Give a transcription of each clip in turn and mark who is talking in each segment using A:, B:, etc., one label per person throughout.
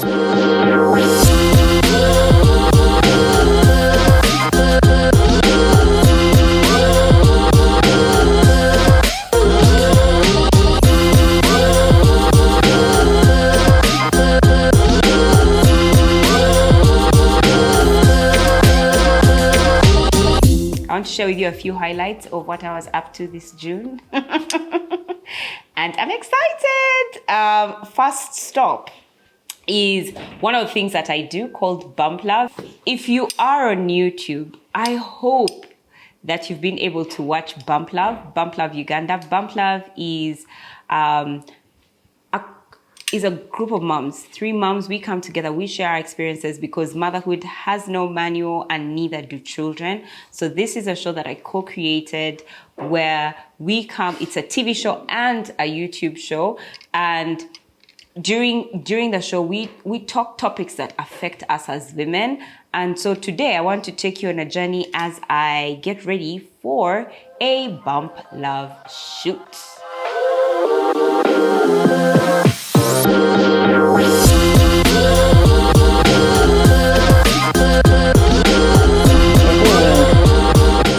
A: I want to share with you a few highlights of what I was up to this June. And I'm excited. First stop is one of the things that I do called Bump Love. If you are on YouTube, I hope that you've been able to watch Bump Love Uganda. Bump Love is a group of moms, 3 moms. We come together, we share our experiences because motherhood has no manual and neither do children. So this is a show that I co-created where we come, it's a TV show and a YouTube show. And during the show, we talk topics that affect us as women. And so today I want to take you on a journey as I get ready for a Bump Love shoot.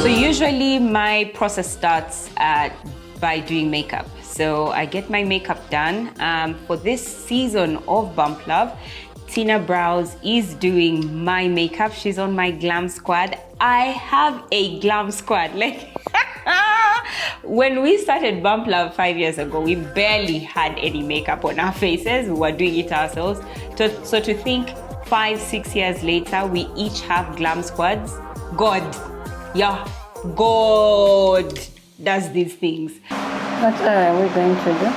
A: So usually my process starts by doing makeup. So I get my makeup done. For this season of Bump Love, Tina Brows is doing my makeup. She's on my glam squad. I have a glam squad. Like when we started Bump Love 5 years ago, we barely had any makeup on our faces. We were doing it ourselves. So to think 5-6 years later, we each have glam squads. God does these things.
B: What are we going to do?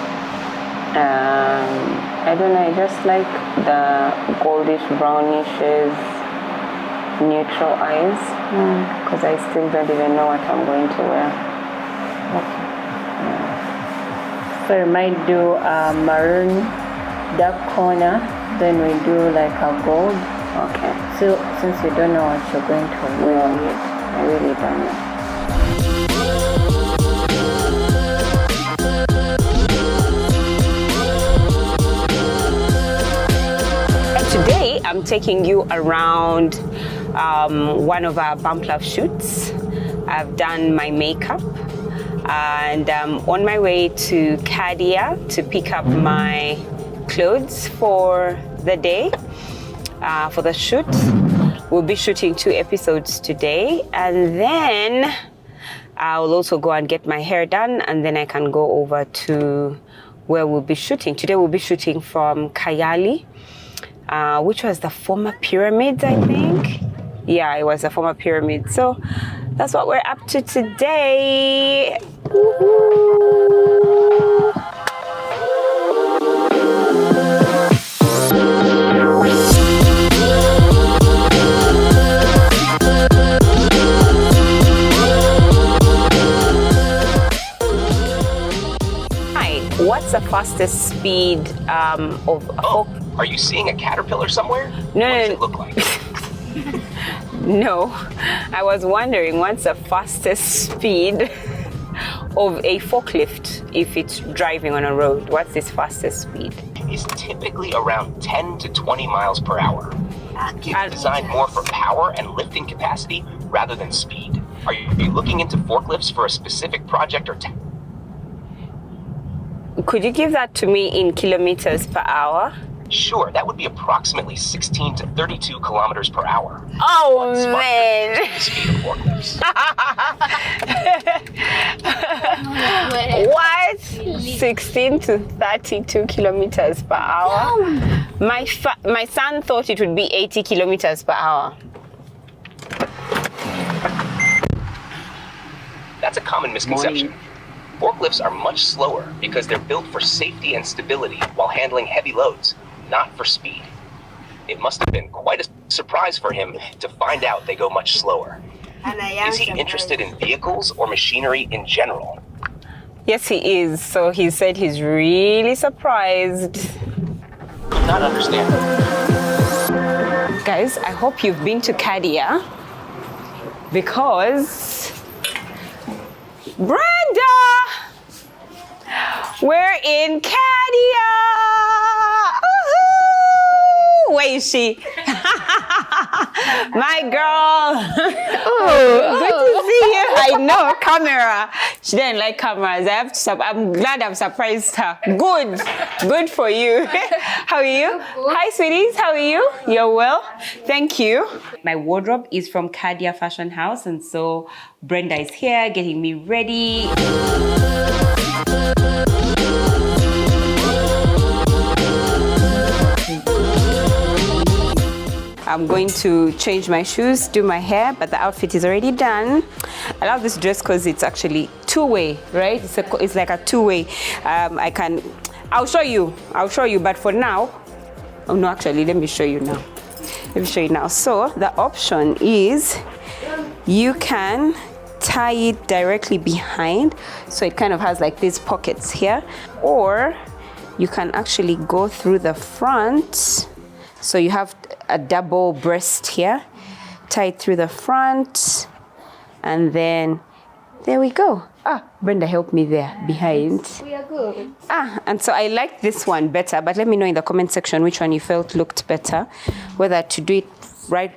A: I don't know, I just like the goldish brownishes, neutral eyes, because I still don't even know what I'm going to wear.
B: Okay. So we might do a maroon dark corner, then we do like a gold.
A: Okay.
B: So since you don't know what you're going to wear yet,
A: I really don't know. Today, I'm taking you around one of our Bump Love shoots. I've done my makeup and I'm on my way to Kadia to pick up my clothes for the day, for the shoot. We'll be shooting 2 episodes today, and then I'll also go and get my hair done, and then I can go over to where we'll be shooting. Today we'll be shooting from Kayali, which was the former pyramids, I think. Yeah, it was the former pyramid. So that's what we're up to today. Woo-hoo. Hi, what's the fastest speed of a
C: Are you seeing a caterpillar somewhere?
A: No,
C: what does it look like?
A: No, I was wondering what's the fastest speed of a forklift if it's driving on a road. What's its fastest speed?
C: It's typically around 10 to 20 miles per hour. It's designed more for power and lifting capacity rather than speed. Are you looking into forklifts for a specific project or
A: Could you give that to me in kilometers per hour?
C: Sure, that would be approximately 16 to 32 kilometers per hour.
A: Oh, man.
C: The speed of forklifts.
A: What? 16 to 32 kilometers per hour? My son thought it would be 80 kilometers per hour.
C: That's a common misconception. Forklifts are much slower because they're built for safety and stability while handling heavy loads, not for speed. It must have been quite a surprise for him to find out they go much slower. Is he interested in vehicles or machinery in general?
A: Yes, he is. So he said he's really surprised.
C: Could not understand.
A: Guys, I hope you've been to Kadia because Brenda, we're in Kadia. Where is she? My girl. Oh, good to see you. I know, camera. She didn't like cameras. I'm glad I've surprised her. Good for you. How are you? Hi, sweeties. How are you? You're well? Thank you. My wardrobe is from Kadia Fashion House, and so Brenda is here getting me ready. I'm going to change my shoes, do my hair, but the outfit is already done. I love this dress because it's actually two-way, right? It's like a two-way. I'll show you, but for now, oh no, actually, let me show you now. So the option is you can tie it directly behind, so it kind of has like these pockets here, or you can actually go through the front. So you have a double breast here, tie it through the front, and then there we go. Brenda helped me there behind.
D: We are good.
A: And so I like this one better, but let me know in the comment section which one you felt looked better, whether to do it right,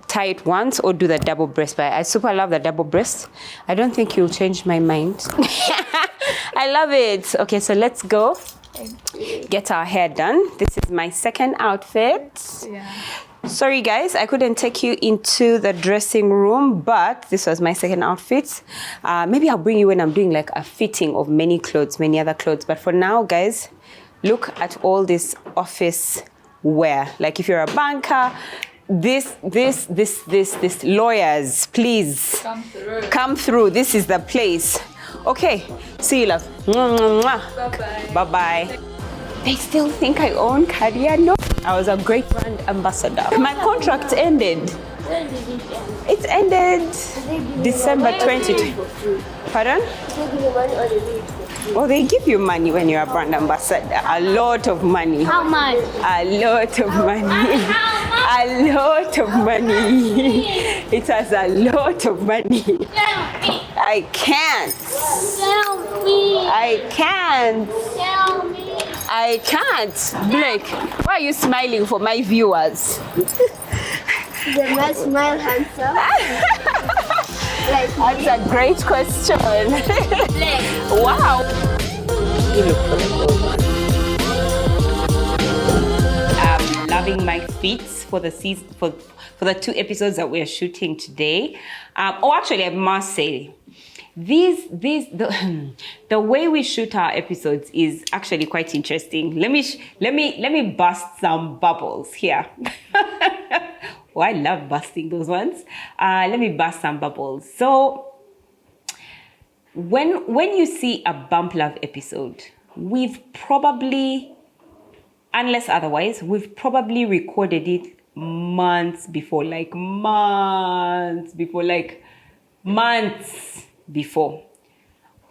A: tie it once, or do the double breast. But I super love the double breast. I don't think you'll change my mind. I love it. Okay, so let's go get our hair done. This is my second outfit.
D: Yeah.
A: Sorry guys, I couldn't take you into the dressing room, but this was my second outfit. Maybe I'll bring you when I'm doing like a fitting of many other clothes. But for now, guys, look at all this office wear. Like if you're a banker, this lawyers, please come through. This is the place. Okay, see you, love.
D: Bye-bye.
A: Bye-bye. They still think I own Kadia? No. I was a great brand ambassador. My contract ended.
D: When did it end?
A: It ended December 2020. Pardon?
D: They give you money or they do it for free?
A: Oh, they give you money when you're a brand ambassador. A lot of money.
D: How much?
A: A lot of money. A lot of money. It has a lot of money. I can't.
D: Tell me.
A: I can't.
D: Tell me.
A: I can't. Blake, why are you smiling for my viewers?
D: The man smile handsome.
A: That's a great question. Wow. You look for the gold one. I'm loving my fits for the season, for the 2 episodes that we are shooting today. Actually, I must say, the way we shoot our episodes is actually quite interesting. Let me bust some bubbles here. Oh, I love busting those ones. Let me bust some bubbles. So when you see a Bump Love episode, we've probably, unless otherwise, we've probably recorded it months before.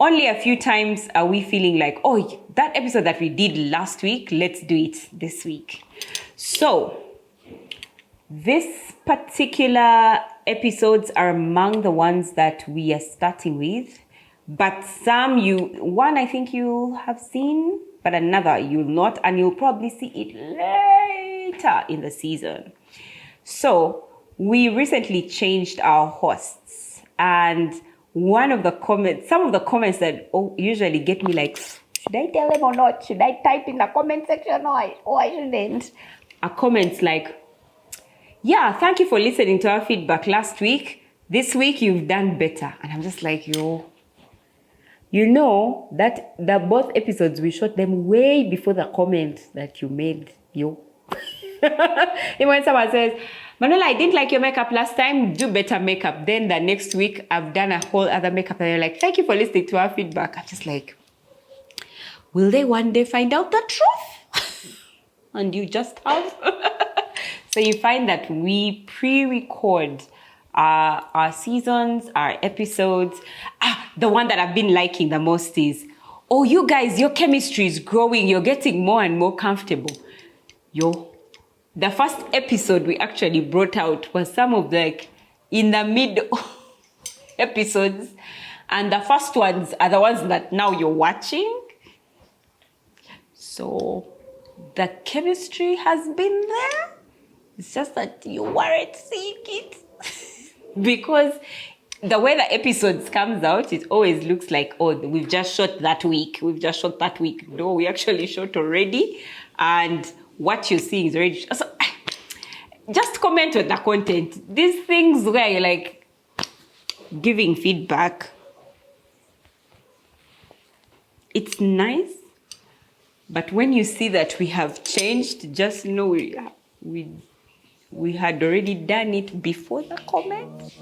A: Only a few times are we feeling like, oh, that episode that we did last week, let's do it this week. So this particular episodes are among the ones that we are starting with, but one I think you have seen, but another you'll not, and you'll probably see it later in the season. So we recently changed our hosts, and some of the comments that usually get me like, should I tell them or not? Should I type in the comment section or I shouldn't? Are comments like, yeah, thank you for listening to our feedback last week. This week you've done better. And I'm just like, you know that the both episodes, we shot them way before the comment that you made, Even when someone says, Manuela, I didn't like your makeup last time, do better makeup. Then the next week, I've done a whole other makeup. And they're like, thank you for listening to our feedback. I'm just like, will they one day find out the truth? And you just have. So you find that we pre-record our seasons, our episodes. The one that I've been liking the most is, oh, you guys, your chemistry is growing. You're getting more and more comfortable. The first episode we actually brought out was some of in the middle episodes. And the first ones are the ones that now you're watching. So The chemistry has been there. It's just that you weren't seeing it. Because the way the episodes comes out, it always looks like, oh, we've just shot that week. No, we actually shot already. And what you're seeing is already... So, just comment on the content. These things where you're like giving feedback. It's nice. But when you see that we have changed, just know we had already done it before the comment.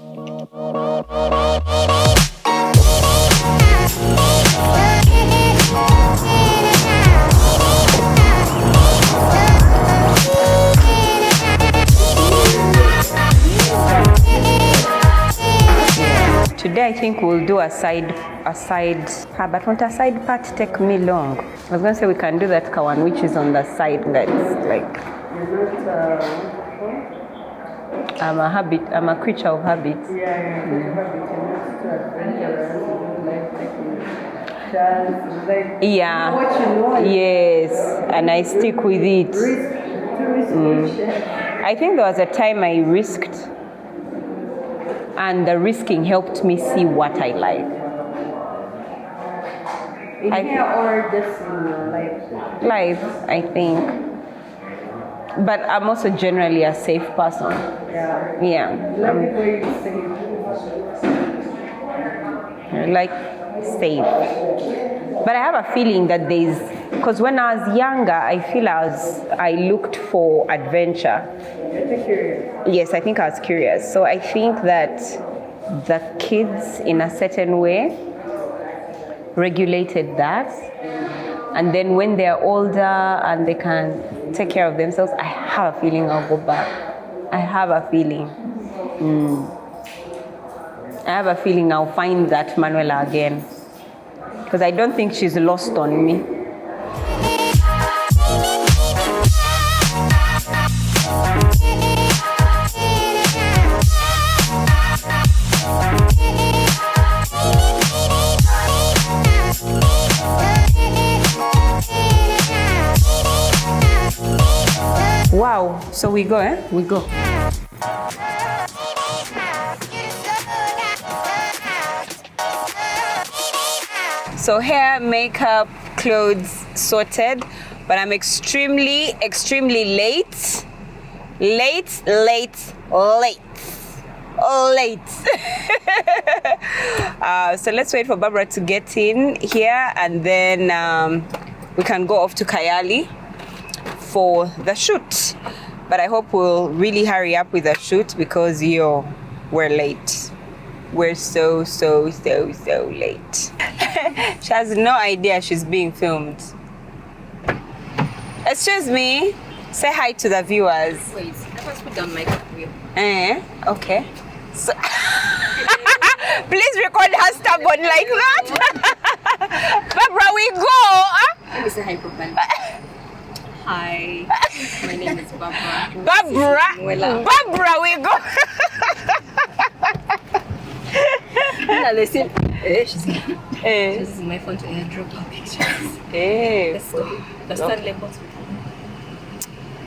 A: Today I think we'll do a side, but won't a side part take me long? I was going to say we can do that one which is on the side, that's like... I'm a creature of habits. Yeah. Yes, and I stick with it. I think there was a time I risked, and the risking helped me see what I like.
B: In here or just in your life?
A: Life, I think. But I'm also generally a safe person. Yeah.
B: Let me go you safe.
A: Like safe. But I have a feeling that because when I was younger, I feel I looked for adventure.
B: You're curious.
A: Yes, I think I was curious. So I think that the kids, in a certain way, regulated that. And then when they're older and they can take care of themselves, I have a feeling I'll go back. I have a feeling. I have a feeling I'll find that Manuela again. Because I don't think she's lost on me. Wow, so we go, eh? We go. So hair, makeup, clothes sorted, but I'm extremely late. Late. So let's wait for Barbara to get in here, and then we can go off to Kayali for the shoot. But I hope we'll really hurry up with the shoot because we're late. We're so late. She has no idea she's being filmed. Excuse me. Say hi to the viewers.
E: Wait, let us put down my view.
A: Okay. So please record her stubborn like that. Barbara, we go.
E: Let me say hi properly. Hi, my name is Barbara.
A: Manuela. Barbara, we go.
E: Listen. She's using my phone to airdrop our pictures. Let's go. The stand labels.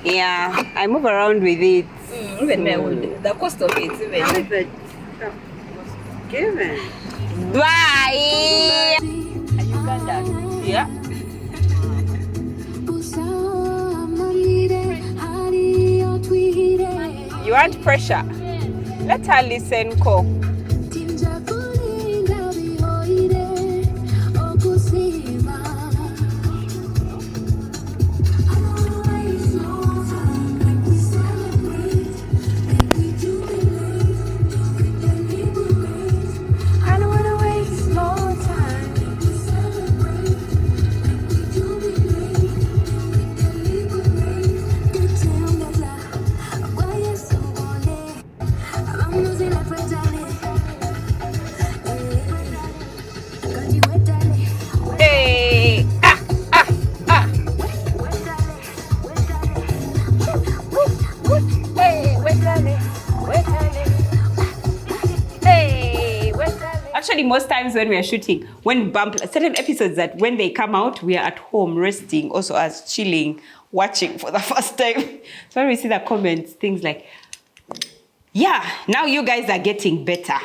A: Yeah, I move around with it.
E: Even me, the cost of it, even.
B: Given.
A: Bye. Are you Ugandan? Yeah. You want pressure? Let her listen, Ko.
F: Vamos a la frente.
A: Actually, most times when we are shooting, when certain episodes that when they come out, we are at home resting, also as chilling, watching for the first time. So when we see the comments, things like, yeah, now you guys are getting better.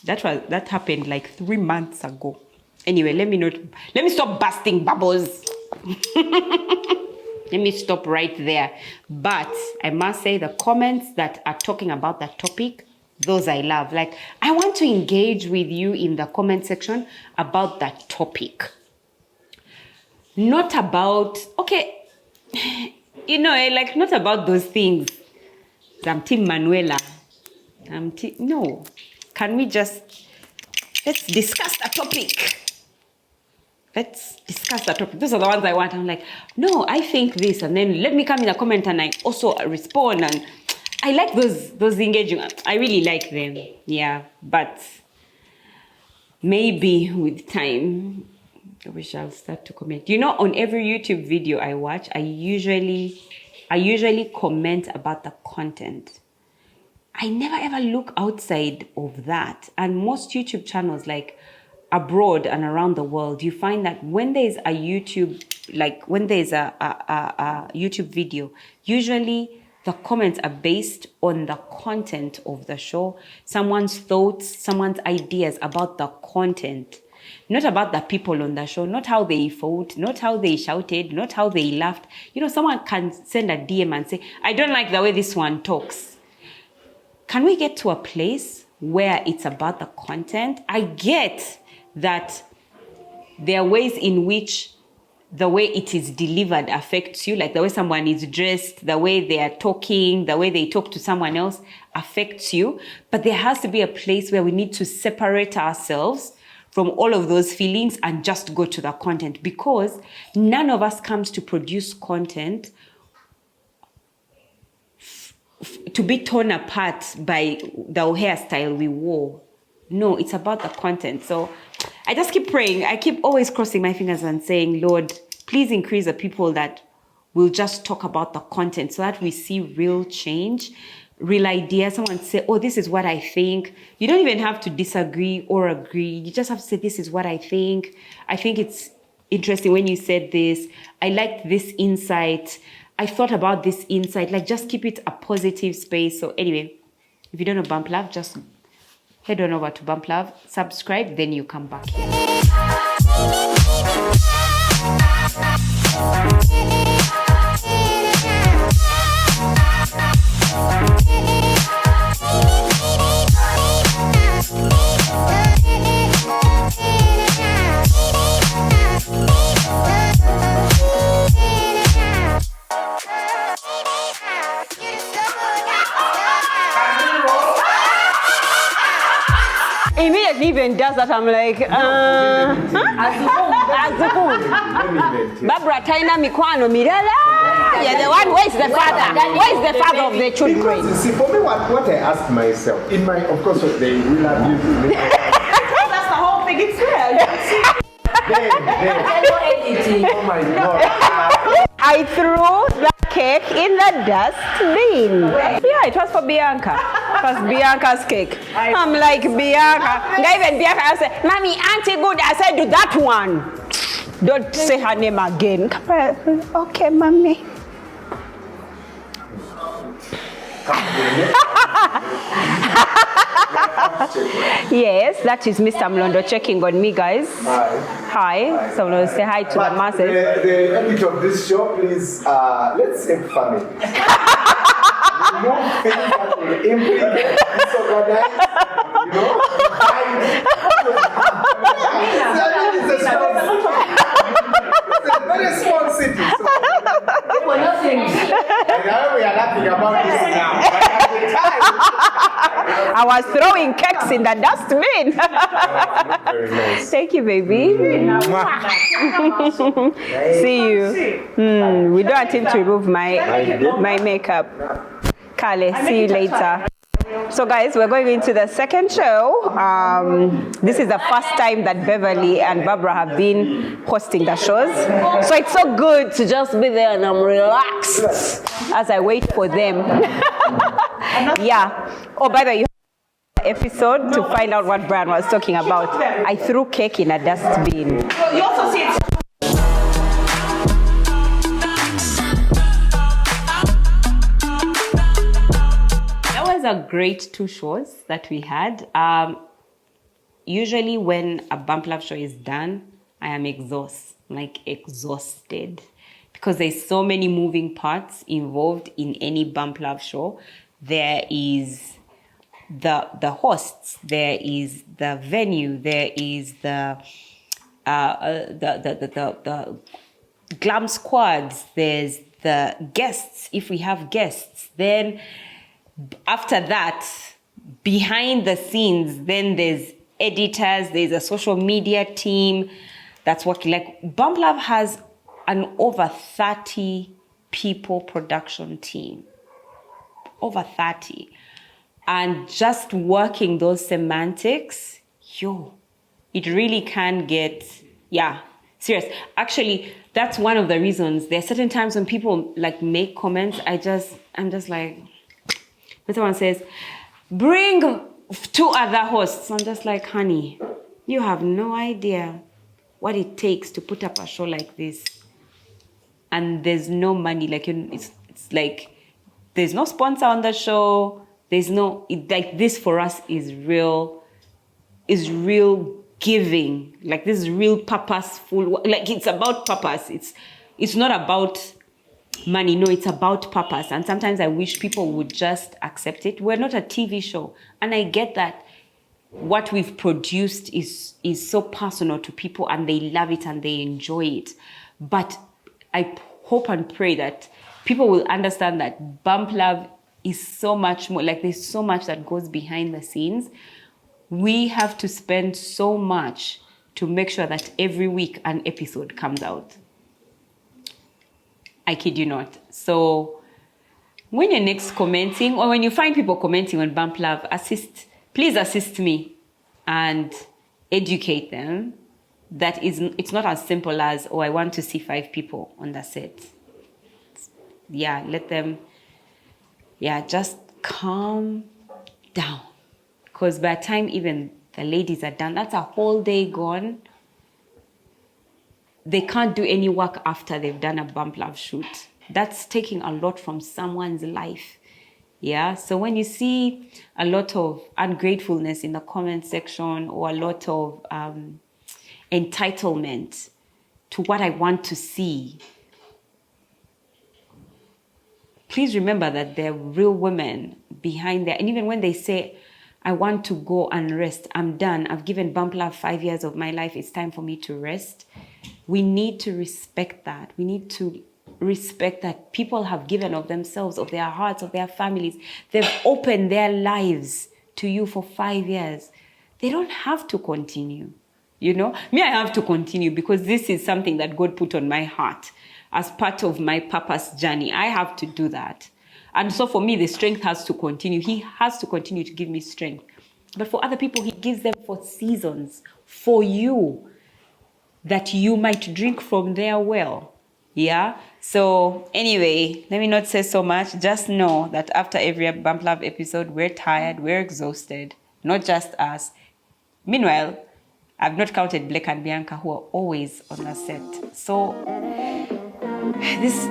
A: That happened like 3 months ago. Anyway, let me stop busting bubbles. Let me stop right there. But I must say the comments that are talking about that topic, those I love. Like, I want to engage with you in the comment section about that topic. Not about, okay, you know, like not about those things. I'm Team Manuela. No. Can we let's discuss the topic. Let's discuss that topic. Those are the ones I want. I'm like, no, I think this. And then let me come in a comment and I also respond. And I like those engaging. I really like them. Yeah. But maybe with time, we shall start to comment. You know, on every YouTube video I watch, I usually comment about the content. I never ever look outside of that. And most YouTube channels, like abroad and around the world, you find that when there's a YouTube, like when there's a YouTube video, usually the comments are based on the content of the show, someone's thoughts, someone's ideas about the content, not about the people on the show, not how they fought, not how they shouted, not how they laughed. You know, someone can send a DM and say, I don't like the way this one talks. Can we get to a place where it's about the content? I get that there are ways in which the way it is delivered affects you, like the way someone is dressed, the way they are talking, the way they talk to someone else affects you. But there has to be a place where we need to separate ourselves from all of those feelings and just go to the content, because none of us comes to produce content to be torn apart by the hairstyle we wore. No, it's about the content. So I just keep praying. I keep always crossing my fingers and saying, Lord, please increase the people that will just talk about the content so that we see real change, real ideas. Someone say, oh, this is what I think. You don't even have to disagree or agree. You just have to say, this is what I think. I think it's interesting when you said this. I liked this insight. I thought about this insight. Like, just keep it a positive space. So anyway, if you don't know Bump Love, just head on over to Bump Love, subscribe, then you come back here. Immediately even does that, I'm like, Barbara Taina Mikwano Mirala. Yeah, the one, where is the father? Where is the father of the children?
F: Because, see, for me, what I ask myself, in my, of course, they will abuse me.
A: That's the whole thing, it's fair.
F: Oh my God.
A: I threw the cake in the dustbin. Yeah, it was for Bianca. It was Bianca's cake. I'm like, Bianca. Even Bianca, I said, Mommy, Auntie good. I said, do that one. Don't say her name again. Okay, Mommy. Yes, that is Mr. Mulondo checking on me, guys. Hi. So we'll say hi to the masses.
F: The edit of this show, please, let's say family. No things that will implicate disorganized, you know, it's a very small city. So we are laughing about this now. But at the time,
A: I was throwing cakes in the dustbin.
F: very nice.
A: Thank you, baby. See you. We don't want him to remove my makeup. Kale, see you later. So guys, we're going into the second show. This is the first time that Beverly and Barbara have been hosting the shows. So it's so good to just be there and I'm relaxed as I wait for them. Yeah. Oh, by the way, episode to find out what Brian was talking about. I threw cake in a dustbin.
E: You also see it.
A: That was a great 2 shows that we had. Usually when a Bump Love show is done, I am exhausted. Because there's so many moving parts involved in any Bump Love show. There is the hosts, there is the venue, there is the glam squads, there's the guests, if we have guests. Then after that, behind the scenes, then there's editors, there's a social media team that's working. Like Bump Love has an over 30 people production team. Over 30. And just working those semantics, it really can get, serious. Actually, that's one of the reasons. There are certain times when people like make comments, I'm just like, when someone says, bring 2 other hosts. I'm just like, honey, you have no idea what it takes to put up a show like this. And there's no money, like it's like there's no sponsor on the show. There's no like this for us is real giving. Like this is real purposeful. Like it's about purpose. It's not about money. No, it's about purpose. And sometimes I wish people would just accept it. We're not a TV show, and I get that. What we've produced is so personal to people, and they love it and they enjoy it. But I hope and pray that people will understand that Bump Love is so much more, like there's so much that goes behind the scenes. We have to spend so much to make sure that every week an episode comes out. I kid you not. So when you're next commenting, or when you find people commenting on Bump Love, please assist me and educate them. It's not as simple as, I want to see 5 people on the set. Let them, just calm down. Because by the time even the ladies are done, that's a whole day gone. They can't do any work after they've done a Bump Love shoot. That's taking a lot from someone's life. So when you see a lot of ungratefulness in the comment section, or a lot of entitlement to what I want to see, please remember that there are real women behind there. And even when they say, I want to go and rest, I'm done, I've given Bump Love 5 years of my life, it's time for me to rest. We need to respect that. We need to respect that people have given of themselves, of their hearts, of their families. They've opened their lives to you for 5 years. They don't have to continue. Me, I have to continue because this is something that God put on my heart as part of my purpose journey. I have to do that. And so for me, the strength has to continue. He has to continue to give me strength. But for other people, he gives them for seasons, for you, that you might drink from their well. So anyway, let me not say so much. Just know that after every Bump Love episode, we're tired, we're exhausted. Not just us. Meanwhile, I've not counted Blake and Bianca, who are always on the set. So this,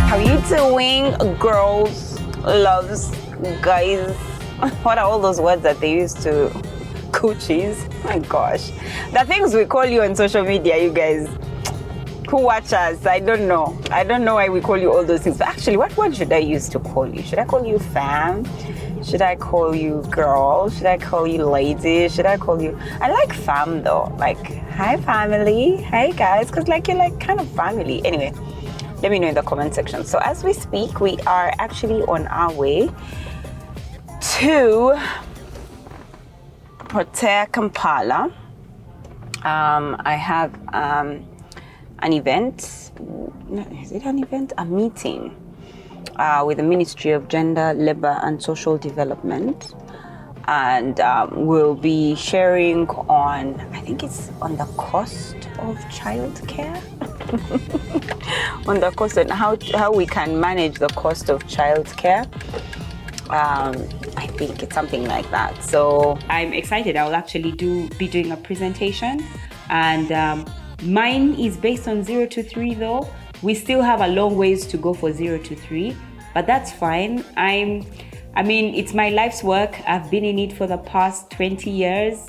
A: How you doing, girls, loves, guys? What are all those words that they use to coochies? My gosh. The things we call you on social media, you guys who watch us, I don't know why we call you all those things. But actually, what word should I use to call you? Should I call you fam? Should I call you girl? Should I call you lady? Should I call you... I like fam though. Like, hi family, hey guys, because like you're like kind of family. Anyway, let me know in the comment section. So as we speak, we are actually on our way to Hotel Kampala. I have an event. Is it an event? A meeting with the Ministry of Gender, Labor and Social Development. and we'll be sharing on, I think it's on the cost of childcare. On the cost and how we can manage the cost of childcare. I think it's something like that. So I'm excited. I'll actually be doing a presentation, and mine is based on 0 to 3 though. We still have a long ways to go for 0 to 3, but that's fine. I mean, it's my life's work. I've been in it for the past 20 years.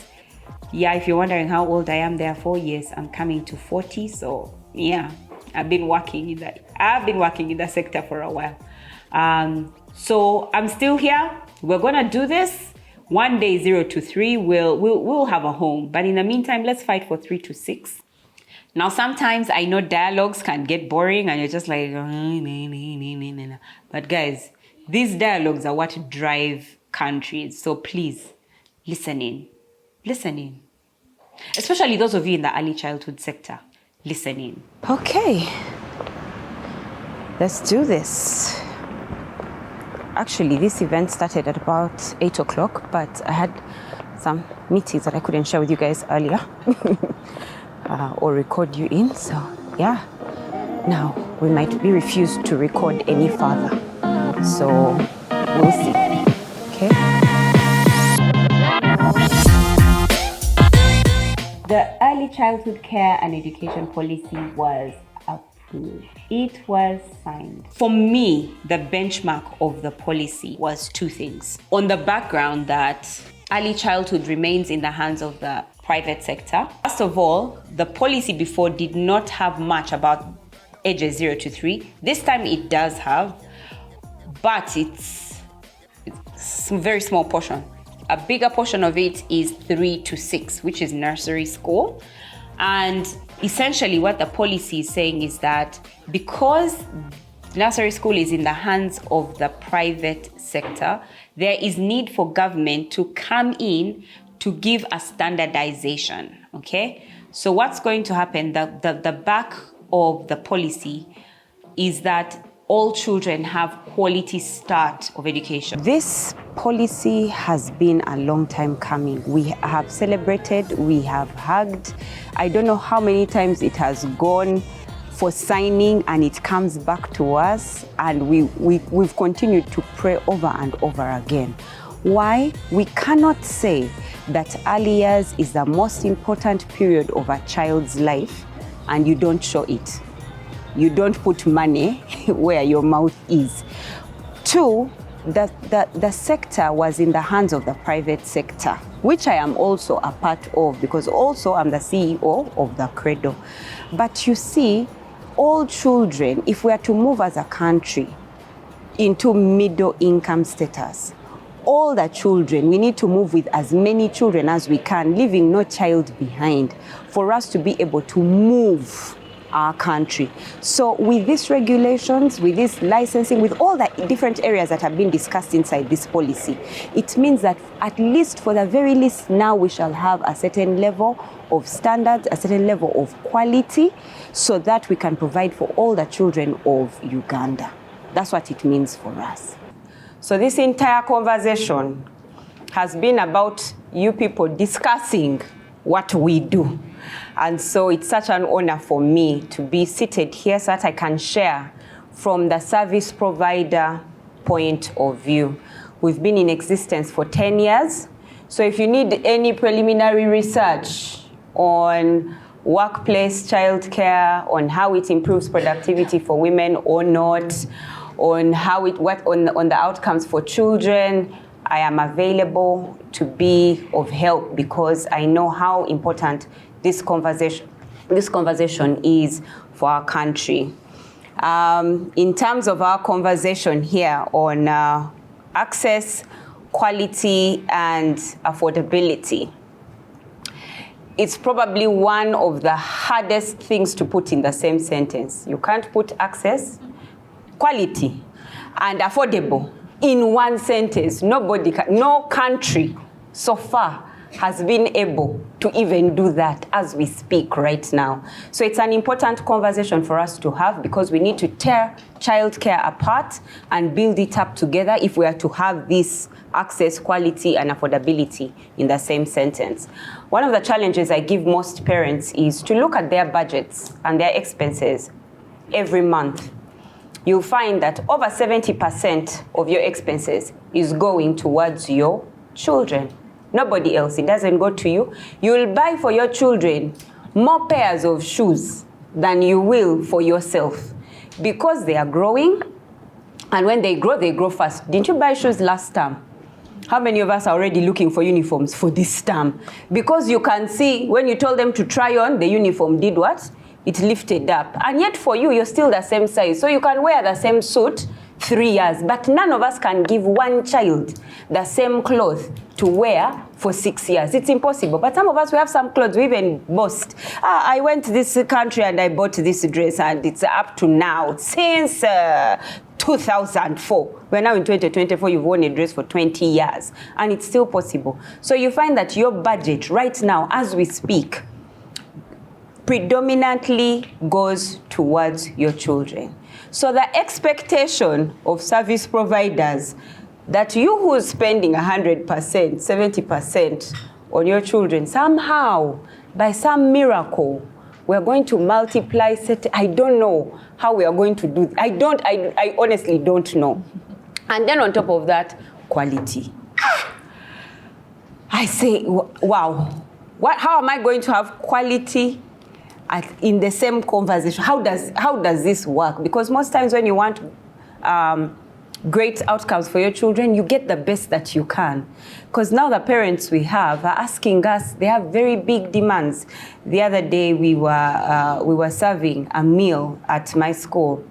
A: Yeah, if you're wondering how old I am, there are 4 years. I'm coming to 40, so yeah, I've been working in that sector for a while. So I'm still here. We're gonna do this. One day, 0 to 3, we'll have a home. But in the meantime, let's fight for 3 to 6. Now, sometimes I know dialogues can get boring and you're just like, but guys, these dialogues are what drive countries. So please, listen in. Especially those of you in the early childhood sector, listen in. Okay, let's do this. Actually, this event started at about 8 o'clock, but I had some meetings that I couldn't share with you guys earlier or record you in. So yeah, now we might be refused to record any further. So we'll see. Okay. The early childhood care and education policy was approved. It was signed. For me, the benchmark of the policy was 2 things. On the background that early childhood remains in the hands of the private sector. First of all, the policy before did not have much about ages 0 to 3. This time it does have, but it's a very small portion. A bigger portion of it is 3 to 6, which is nursery school. And essentially what the policy is saying is that because nursery school is in the hands of the private sector, there is need for government to come in to give a standardization, okay? So what's going to happen, the back of the policy is that all children have quality start of education. This policy has been a long time coming. We have celebrated, we have hugged. I don't know how many times it has gone for signing and it comes back to us, and we've continued to pray over and over again. Why? We cannot say that early years is the most important period of a child's life and you don't show it. You don't put money where your mouth is. 2, the sector was in the hands of the private sector, which I am also a part of, because also I'm the CEO of the Credo. But you see, all children, if we are to move as a country into middle income status, all the children, we need to move with as many children as we can, leaving no child behind, for us to be able to move our country. So with these regulations, with this licensing, with all the different areas that have been discussed inside this policy, it means that at least for the very least now we shall have a certain level of standards, a certain level of quality, so that we can provide for all the children of Uganda. That's what it means for us. So this entire conversation has been about you people discussing what we do. And so it's such an honor for me to be seated here so that I can share from the service provider point of view. We've been in existence for 10 years. So if you need any preliminary research on workplace childcare, on how it improves productivity for women or not, on how on the outcomes for children, I am available to be of help, because I know how important this conversation is for our country. In terms of our conversation here on access, quality, and affordability, it's probably one of the hardest things to put in the same sentence. You can't put access, quality, and affordable in one sentence. Nobody can, no country so far has been able to even do that as we speak right now. So it's an important conversation for us to have, because we need to tear childcare apart and build it up together if we are to have this access, quality, and affordability in the same sentence. One of the challenges I give most parents is to look at their budgets and their expenses every month. You'll find that over 70% of your expenses is going towards your children. Nobody else. It doesn't go to you. You'll buy for your children more pairs of shoes than you will for yourself, because they are growing, and when they grow fast. Didn't you buy shoes last term? How many of us are already looking for uniforms for this term? Because you can see when you told them to try on, the uniform did what? It lifted up. And yet for you, you're still the same size. So you can wear the same suit 3 years, but none of us can give one child the same clothes to wear for 6 years. It's impossible. But some of us, we have some clothes, we even boast. I went to this country and I bought this dress, and it's up to now, since 2004. We're now in 2024, you've worn a dress for 20 years, and it's still possible. So you find that your budget right now, as we speak, predominantly goes towards your children. So the expectation of service providers that you who's spending 100%, 70% on your children, somehow, by some miracle, we're going to multiply. I don't know how we are going to do. I honestly don't know. And then on top of that, quality. I say, wow, how am I going to have quality in the same conversation? How does this work? Because most times when you want great outcomes for your children, you get the best that you can. Because now the parents we have are asking us, they have very big demands. The other day we were serving a meal at my school,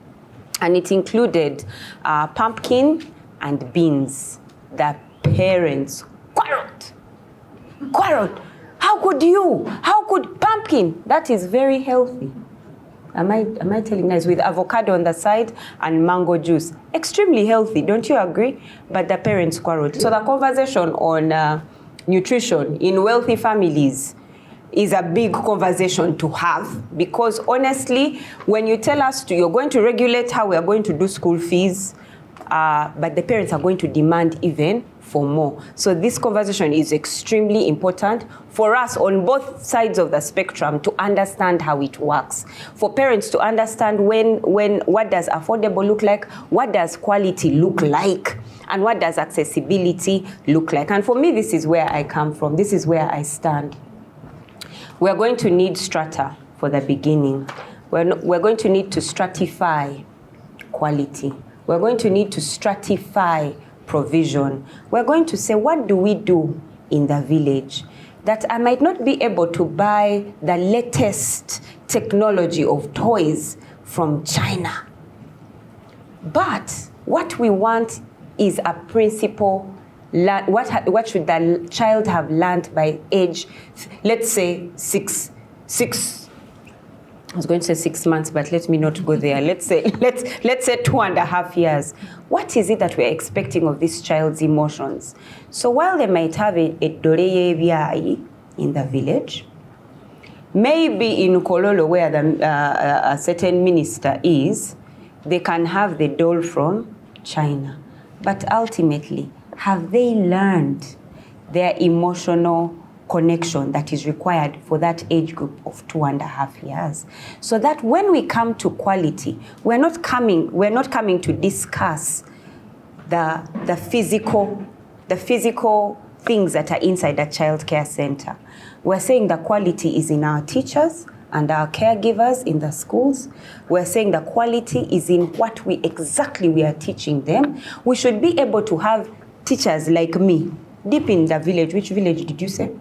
A: and it included pumpkin and beans. The parents quarreled. How could pumpkin? That is very healthy. Am I telling you guys, with avocado on the side and mango juice? Extremely healthy, don't you agree? But the parents quarreled. So the conversation on nutrition in wealthy families is a big conversation to have, because honestly, when you tell us you're going to regulate how we are going to do school fees, but the parents are going to demand even for more. So this conversation is extremely important for us on both sides of the spectrum to understand how it works. For parents to understand what does affordable look like, what does quality look like, and what does accessibility look like. And for me, this is where I come from. This is where I stand. We're going to need strata for the beginning. We're going to need to stratify quality. We're going to need to stratify provision. We're going to say, what do we do in the village? That I might not be able to buy the latest technology of toys from China. But what we want is a principle. What should the child have learned by age, let's say six, I was going to say 6 months, but let me not go there. Let's say 2.5 years. What is it that we're expecting of this child's emotions? So while they might have a doreye in the village, maybe in Kololo, where a certain minister is, they can have the doll from China. But ultimately, have they learned their emotional connection that is required for that age group of 2.5 years? So that when we come to quality, we're not coming to discuss the physical things that are inside the child care center. We're saying the quality is in our teachers and our caregivers in the schools. We're saying the quality is in what we are teaching them. We should be able to have teachers like me, deep in the village. Which village did you say?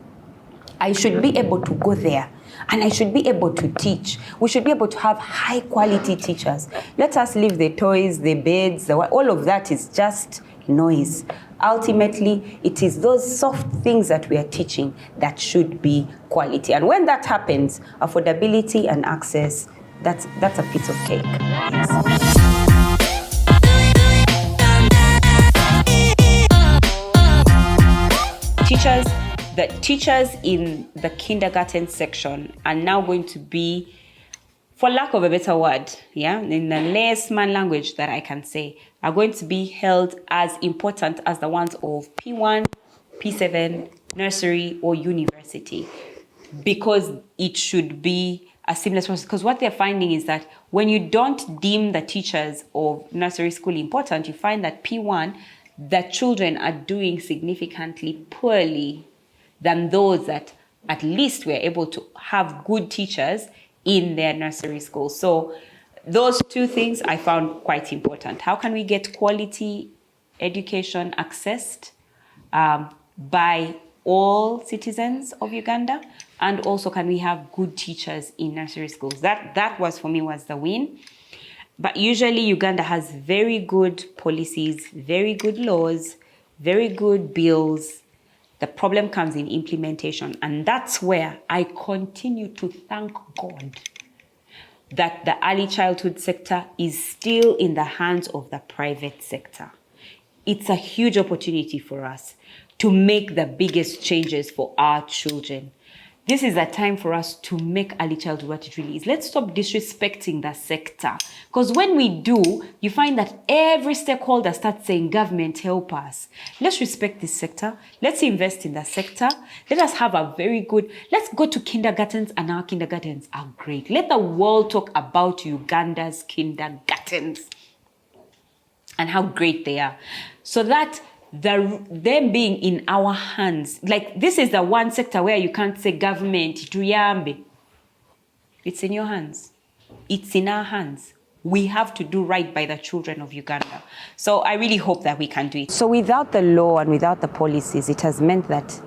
A: I should be able to go there, and I should be able to teach. We should be able to have high quality teachers. Let us leave the toys, the beds, all of that is just noise. Ultimately, it is those soft things that we are teaching that should be quality. And when that happens, affordability and access, that's a piece of cake. Teachers, the teachers in the kindergarten section are now going to be, for lack of a better word, in the layman language that I can say, are going to be held as important as the ones of P1, P7, nursery, or university, because it should be a seamless process. Because what they're finding is that when you don't deem the teachers of nursery school important, you find that P1, the children are doing significantly poorly than those that at least were able to have good teachers in their nursery school. So those two things I found quite important. How can we get quality education accessed by all citizens of Uganda? And also, can we have good teachers in nursery schools? That was, for me, was the win. But usually Uganda has very good policies, very good laws, very good bills. The problem comes in implementation. And that's where I continue to thank God that the early childhood sector is still in the hands of the private sector. It's a huge opportunity for us to make the biggest changes for our children. This is a time for us to make early childhood what it really is. Let's stop disrespecting the sector. Because when we do, you find that every stakeholder starts saying, government, help us. Let's respect this sector. Let's invest in the sector. Let us have a very good, let's go to kindergartens, and our kindergartens are great. Let the world talk about Uganda's kindergartens and how great they are. So that them being in our hands, like this is the one sector where you can't say government, tuyambe. It's in your hands. It's in our hands. We have to do right by the children of Uganda. So I really hope that we can do it. So without the law and without the policies, it has meant that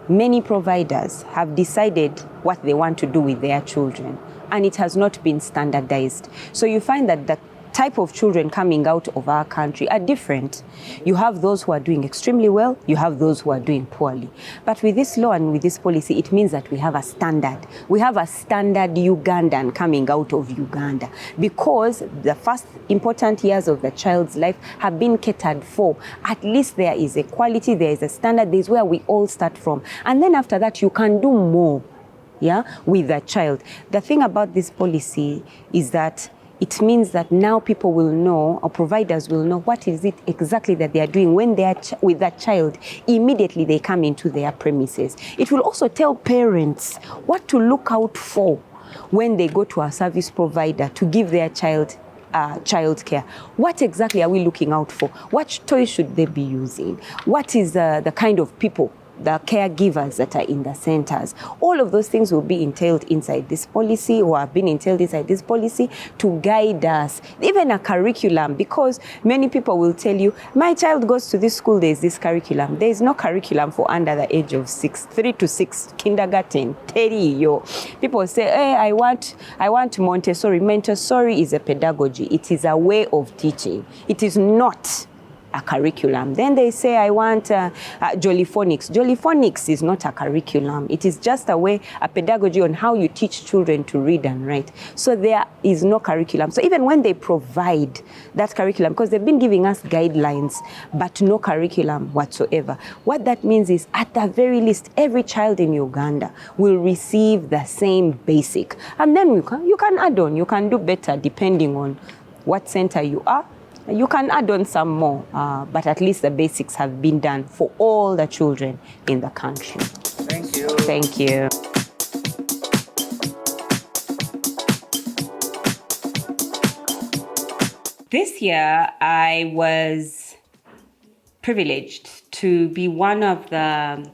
A: many providers have decided what they want to do with their children, and it has not been standardized. So you find that the type of children coming out of our country are different. You have those who are doing extremely well, you have those who are doing poorly. But with this law and with this policy, it means that we have a standard. We have a standard Ugandan coming out of Uganda, because the first important years of the child's life have been catered for. At least there is a quality, there is a standard, there is where we all start from. And then after that, you can do more, with the child. The thing about this policy is that it means that now people will know, or providers will know, what is it exactly that they are doing when they are with that child. Immediately they come into their premises. It will also tell parents what to look out for when they go to a service provider to give their child childcare. What exactly are we looking out for? What toys should they be using? What is the kind of people, the caregivers that are in the centers? All of those things will be entailed inside this policy, or have been entailed inside this policy, to guide us. Even a curriculum, because many people will tell you, my child goes to this school, there's this curriculum. There is no curriculum for under the age of 3 to 6 kindergarten. People say, hey, I want Montessori. Montessori is a pedagogy. It is a way of teaching. It is not a curriculum. Then they say, I want Jollyphonics. Jollyphonics is not a curriculum. It is just a way, a pedagogy on how you teach children to read and write. So there is no curriculum. So even when they provide that curriculum, because they've been giving us guidelines, but no curriculum whatsoever, what that means is, at the very least, every child in Uganda will receive the same basic. And then you can add on, you can do better depending on what center you are. You can add on some more, but at least the basics have been done for all the children in the country.
F: Thank you.
A: Thank you. This year, I was privileged to be one of the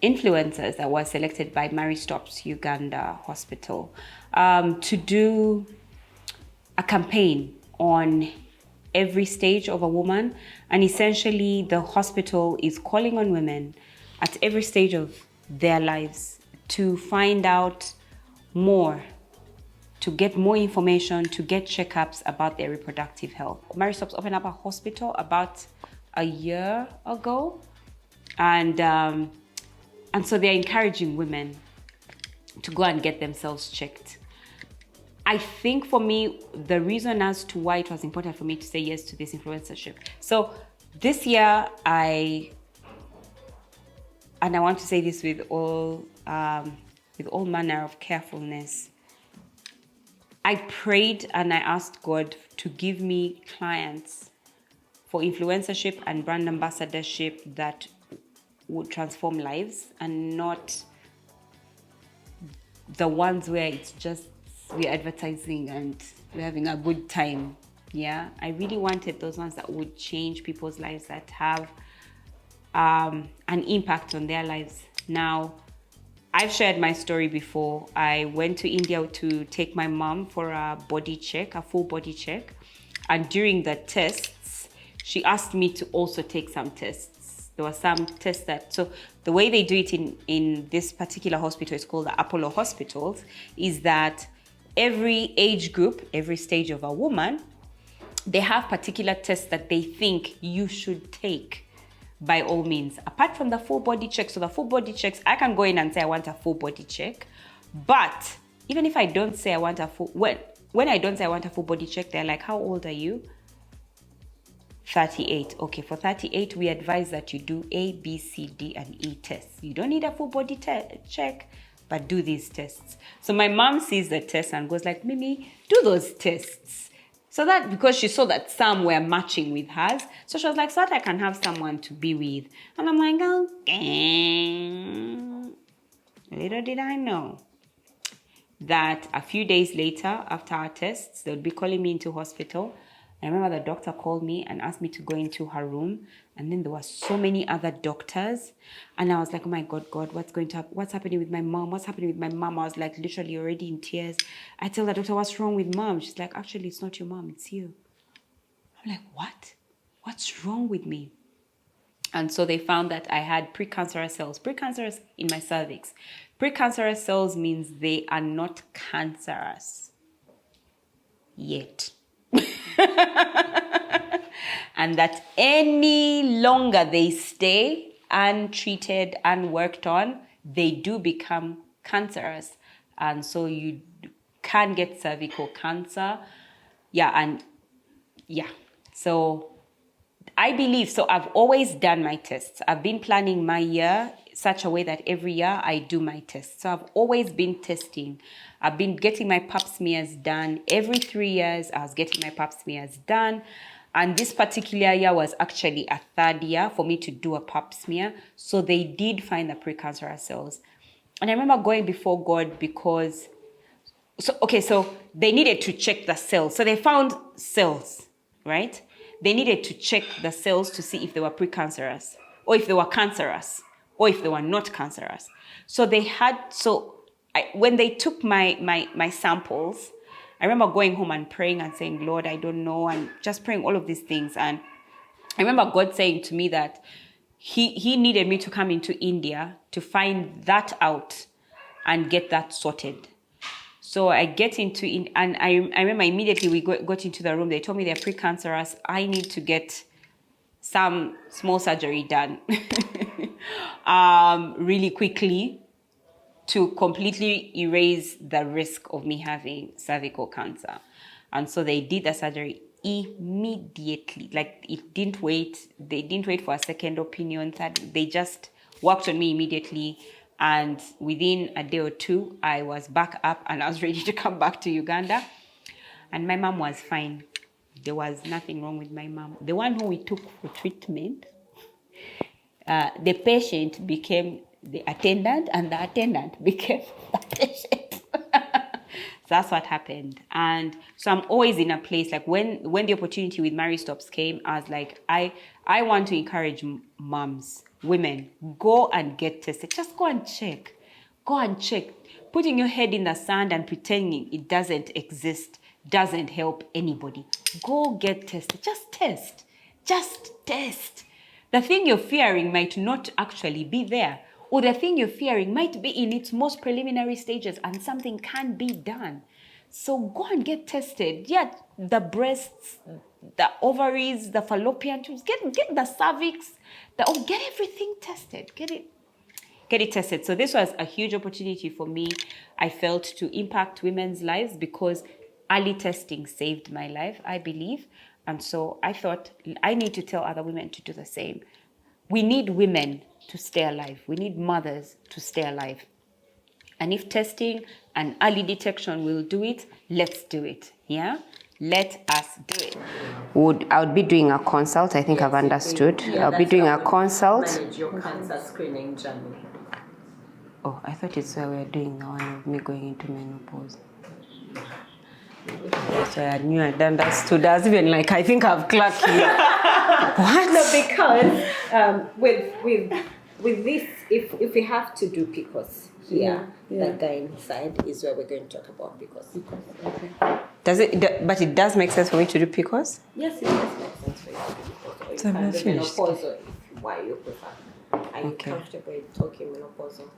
A: influencers that was selected by Mary Stopes Uganda Hospital to do a campaign on every stage of a woman. And essentially, the hospital is calling on women at every stage of their lives to find out more, to get more information, to get checkups about their reproductive health. Mary Stopes opened up a hospital about a year ago, and so they're encouraging women to go and get themselves checked. I think for me, the reason as to why it was important for me to say yes to this influencership. So this year, I and I want to say this with all manner of carefulness. I prayed and I asked God to give me clients for influencership and brand ambassadorship that would transform lives, and not the ones where it's just we're advertising and we're having a good time. Yeah, I really wanted those ones that would change people's lives, that have an impact on their lives. Now, I've shared my story before. I went to India to take my mom for a body check, a full body check. And during the tests, she asked me to also take some tests. There were some tests so the way they do it in this particular hospital, is called the Apollo Hospitals, is that every age group, every stage of a woman, they have particular tests that they think you should take by all means, apart from the full body check. So the full body checks, I can go in and say I want a full body check. But even if I don't say I want a full, when I don't say I want a full body check, they're like, how old are you? 38. Okay, for 38, we advise that you do A, B, C, D, and E tests. You don't need a full body check, but do these tests. So my mom sees the test and goes like, Mimi, do those tests. So that, because she saw that some were matching with hers, so she was like, so that I can have someone to be with. And I'm like, okay. Little did I know that a few days later, after our tests, they would be calling me into hospital. I remember the doctor called me and asked me to go into her room. And then there were so many other doctors. And I was like, oh my God, what's happening with my mom? What's happening with my mom? I was like literally already in tears. I tell the doctor, what's wrong with mom? She's like, actually, it's not your mom, it's you. I'm like, what? What's wrong with me? And so they found that I had precancerous cells. Precancerous in my cervix. Precancerous cells means they are not cancerous yet. And that any longer they stay untreated, unworked on, they do become cancerous. And so you can get cervical cancer. So I believe, so I've always done my tests. I've been planning my year such a way that every year I do my tests. So I've always been testing. I've been getting my pap smears done. Every 3 years, I was getting my pap smears done. And this particular year was actually a third year for me to do a pap smear. So they did find the precancerous cells. And I remember going before God because, so they needed to check the cells. So they found cells, right? They needed to check the cells to see if they were precancerous, or if they were cancerous, or if they were not cancerous. So when they took my samples, I remember going home and praying and saying, Lord, I don't know, and just praying all of these things. And I remember God saying to me that he needed me to come into India to find that out and get that sorted. So I get into, and I remember immediately we got into the room. They told me they're precancerous. I need to get some small surgery done really quickly to completely erase the risk of me having cervical cancer. And so they did the surgery immediately. Like, it didn't wait. They didn't wait for a second opinion. They just worked on me immediately. And within a day or two, I was back up and I was ready to come back to Uganda. And my mom was fine. There was nothing wrong with my mom. The one who we took for treatment, the patient became the attendant and the attendant became the patient. So that's what happened. And so I'm always in a place, like when the opportunity with Mary Stops came, I was like, I want to encourage moms, women, go and get tested. Just go and check. Go and check. Putting your head in the sand and pretending it doesn't exist doesn't help anybody. Go get tested. Just test. Just test. The thing you're fearing might not actually be there. Or the thing you're fearing might be in its most preliminary stages and something can be done. So go and get tested. Yeah, the breasts, the ovaries, the fallopian tubes, get the cervix, get everything tested. Get it tested. So this was a huge opportunity for me, I felt, to impact women's lives, because early testing saved my life, I believe. And so I thought I need to tell other women to do the same. We need women to stay alive. We need mothers to stay alive. And if testing and early detection will do it, let's do it. Yeah? Let us do it. I would be doing a consult. I think I've understood. I'll be doing a consult.
B: Manage your cancer screening journey.
A: Oh, I thought it's where we're doing the one of me going into menopause. So I knew I'd understood. I was even like, I think I've clocked here. What?
B: No, because with this, if we have to do PCOS here, that guy inside is where we're going to talk about PCOS. Okay.
A: Does it? But it does make sense for me to do PCOS?
B: Yes, it does make sense for you to do PCOS. Or you
A: So I'm
B: can
A: not
B: do
A: finished.
B: menopausal if why you prefer. Are you
A: Okay.
B: comfortable in talking menopausal?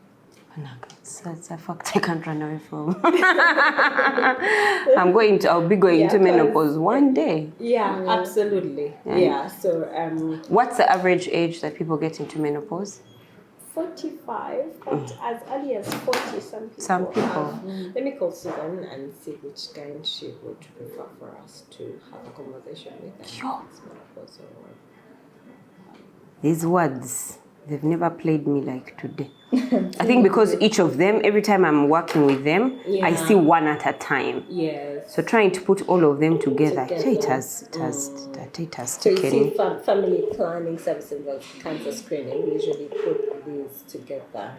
A: That's a fact I can't run away from. I'll be going into
B: 'cause-
A: menopause one day.
B: Yeah, absolutely. Yeah. So
A: What's the average age that people get into menopause?
B: 45, but as early as 40, some people. Have. Let me call Susan and see which kind she would prefer for us to have a conversation with.
A: Sure.
B: It's menopausal or
A: These words, they've never played me like today. I think because each of them, every time I'm working with them, I see one at a time.
B: yes.
A: So trying to put all of them together, it has
B: So you see,
A: taken.
B: family planning services and cancer screening usually put these together.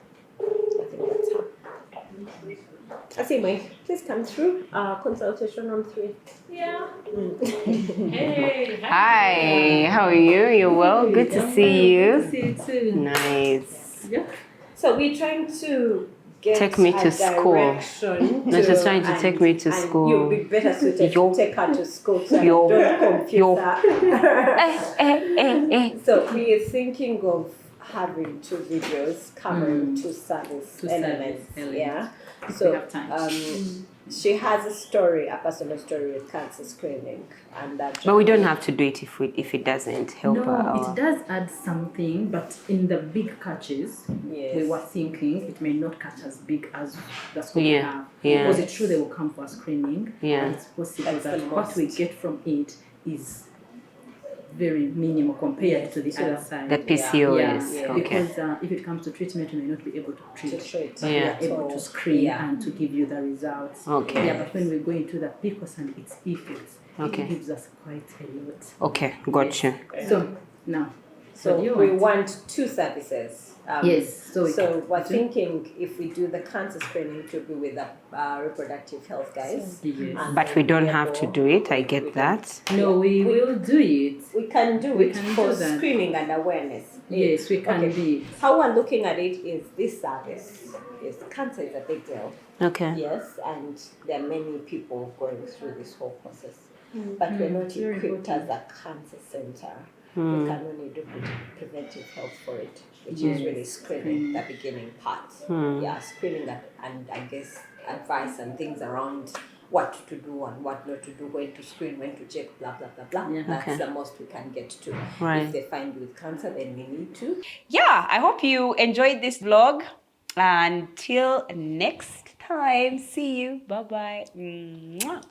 B: I think that's how. I see, Mike. Please come through. Consultation on 3. Yeah.
A: Hi, how are you? You're well? Good to see you.
E: See you too.
A: Nice.
E: Yeah.
B: So we're trying to get
A: Take me to
B: a
A: school.
B: direction
A: No, she's trying to take me to
B: and
A: school.
B: You'll be better suited
A: Yo.
B: to take her to school so
A: Yo.
B: I don't confuse
A: Yo.
B: her. So we are thinking of having 2 videos covering 2 service elements. Yeah. So
E: we have time.
B: she has a story, a personal story with cancer screening, and that.
A: But we don't have to do it if it doesn't help her.
E: No, it does add something, but in the big catches,
B: Yes.
E: we were thinking it may not catch as big as the scope we
A: Yeah,
E: have.
A: yeah.
E: Was it true they will come for a screening?
A: Yeah.
E: And it's possible
B: That's
E: that
B: the
E: what we
B: most.
E: get from it is very minimal compared to the other side.
A: The PCOS.
B: Yeah.
A: Okay.
E: Because if it comes to treatment, we may not be able to treat.
B: To treat.
E: But
A: Yeah.
E: we are able to screen and to give you the results.
A: Okay.
E: Yeah, but when we go into the PCOS and its effects,
A: Okay.
E: it gives us quite a lot.
A: Okay, gotcha.
E: So now,
B: So
E: what do you
B: we
E: want?
B: want 2 services.
E: Yes, so we
B: So
E: can
B: we're
E: do-
B: thinking if we do the cancer screening to be with the reproductive health guys.
E: Yes.
B: And
A: But we
B: then
A: don't
B: we
A: have to do it. I get that.
E: No, we will do it.
B: We can do
E: We
B: it
E: can
B: for
E: do that.
B: screening and awareness.
E: Yes, we can do it.
B: How we're looking at it is this service. Is cancer is a big deal.
A: Okay.
B: Yes, and there are many people going through this whole process. But we're not
E: very
B: equipped as a cancer center. We can only do preventive health for it, which is really screening, the beginning part. Yeah, screening that, and I guess advice and things around what to do and what not to do, when to screen, when to check, blah, blah, blah, blah.
E: Yeah.
B: That's
A: Okay.
B: the most we can get to.
A: Right.
B: If they find you with cancer, then we need to.
A: Yeah, I hope you enjoyed this vlog. Until next time, see you. Bye-bye. Mwah.